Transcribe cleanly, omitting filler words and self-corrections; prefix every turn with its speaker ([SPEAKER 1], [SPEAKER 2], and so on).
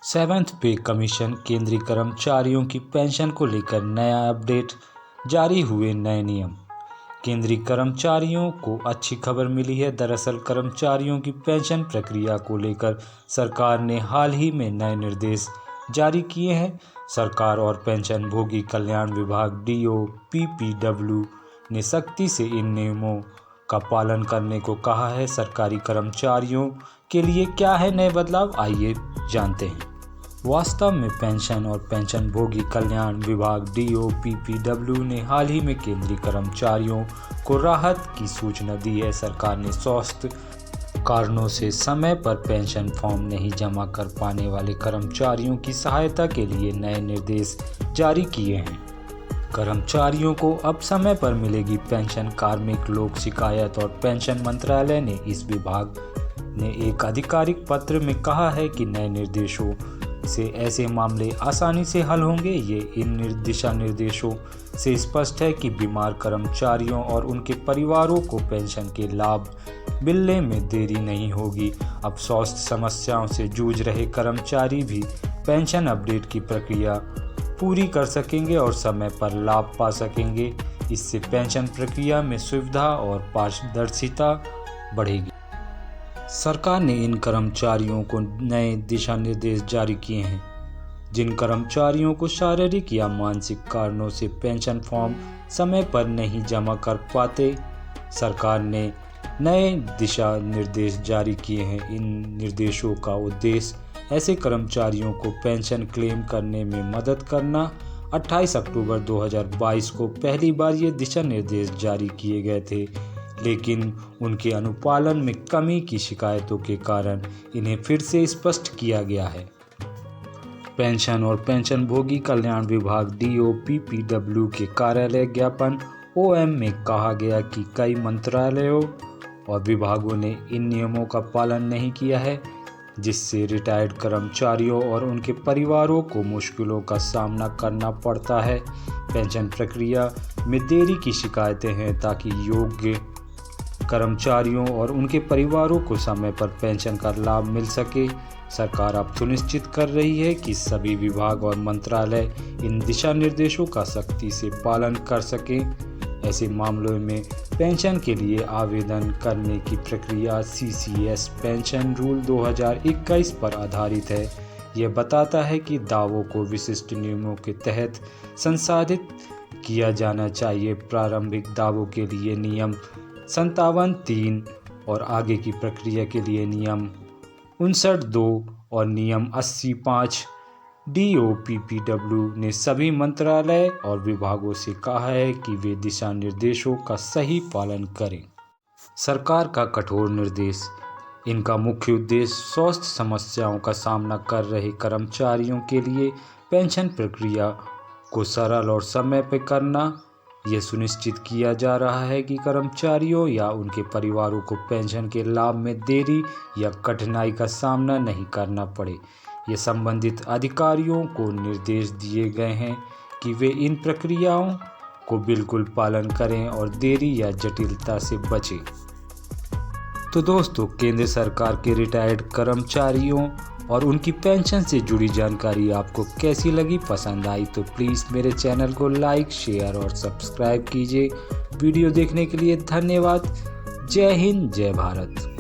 [SPEAKER 1] Seventh पे commission केंद्रीय कर्मचारियों की पेंशन को लेकर नया अपडेट, जारी हुए नए नियम। केंद्रीय कर्मचारियों को अच्छी खबर मिली है। दरअसल कर्मचारियों की पेंशन प्रक्रिया को लेकर सरकार ने हाल ही में नए निर्देश जारी किए हैं। सरकार और पेंशन भोगी कल्याण विभाग DOPPW ने सख्ती से इन नियमों का पालन करने को कहा है। सरकारी कर्मचारियों के लिए क्या है नए बदलाव, आइए जानते हैं। वास्तव में पेंशन और पेंशन भोगी कल्याण विभाग DOPPW ने हाल ही में केंद्रीय कर्मचारियों को राहत की सूचना दी है। सरकार ने स्वास्थ्य कारणों से समय पर पेंशन फॉर्म नहीं जमा कर पाने वाले कर्मचारियों की सहायता के लिए नए निर्देश जारी किए हैं। कर्मचारियों को अब समय पर मिलेगी पेंशन। कार्मिक लोक शिकायत और पेंशन मंत्रालय ने इस विभाग ने एक आधिकारिक पत्र में कहा है कि नए निर्देशों से ऐसे मामले आसानी से हल होंगे। ये इन दिशा निर्देशों से स्पष्ट है कि बीमार कर्मचारियों और उनके परिवारों को पेंशन के लाभ मिलने में देरी नहीं होगी। अब स्वास्थ्य समस्याओं से जूझ रहे कर्मचारी भी पेंशन अपडेट की प्रक्रिया पूरी कर सकेंगे और समय पर लाभ पा सकेंगे। इससे पेंशन प्रक्रिया में सुविधा और पारदर्शिता बढ़ेगी। सरकार ने इन कर्मचारियों को नए दिशा निर्देश जारी किए हैं जिन कर्मचारियों को शारीरिक या मानसिक कारणों से पेंशन फॉर्म समय पर नहीं जमा कर पाते। सरकार ने नए दिशा निर्देश जारी किए हैं। इन निर्देशों का उद्देश्य ऐसे कर्मचारियों को पेंशन क्लेम करने में मदद करना। 28 अक्टूबर 2022 को पहली बार ये दिशा निर्देश जारी किए गए थे, लेकिन उनके अनुपालन में कमी की शिकायतों के कारण इन्हें फिर से स्पष्ट किया गया है। पेंशन और पेंशन भोगी कल्याण विभाग DOPPW के कार्यालय ज्ञापन OM में कहा गया कि कई मंत्रालयों और विभागों ने इन नियमों का पालन नहीं किया है, जिससे रिटायर्ड कर्मचारियों और उनके परिवारों को मुश्किलों का सामना करना पड़ता है। पेंशन प्रक्रिया में देरी की शिकायतें हैं ताकि योग्य कर्मचारियों और उनके परिवारों को समय पर पेंशन का लाभ मिल सके। सरकार अब सुनिश्चित कर रही है कि सभी विभाग और मंत्रालय इन दिशा निर्देशों का सख्ती से पालन कर सकें। ऐसे मामलों में पेंशन के लिए आवेदन करने की प्रक्रिया CCS पेंशन रूल 2021 पर आधारित है। यह बताता है कि दावों को विशिष्ट नियमों के तहत संसाधित किया जाना चाहिए। प्रारंभिक दावों के लिए नियम 57(3) और आगे की प्रक्रिया के लिए नियम 59(2) और नियम 80(5). DOPPW ने सभी मंत्रालय और विभागों से कहा है कि वे दिशा निर्देशों का सही पालन करें। सरकार का कठोर निर्देश। इनका मुख्य उद्देश्य स्वास्थ्य समस्याओं का सामना कर रहे कर्मचारियों के लिए पेंशन प्रक्रिया को सरल और समय पर करना। यह सुनिश्चित किया जा रहा है कि कर्मचारियों या उनके परिवारों को पेंशन के लाभ में देरी या कठिनाई का सामना नहीं करना पड़े। ये संबंधित अधिकारियों को निर्देश दिए गए हैं कि वे इन प्रक्रियाओं को बिल्कुल पालन करें और देरी या जटिलता से बचें। तो दोस्तों, केंद्र सरकार के रिटायर्ड कर्मचारियों और उनकी पेंशन से जुड़ी जानकारी आपको कैसी लगी? पसंद आई तो प्लीज़ मेरे चैनल को लाइक, शेयर और सब्सक्राइब कीजिए। वीडियो देखने के लिए धन्यवाद। जय हिंद, जय भारत।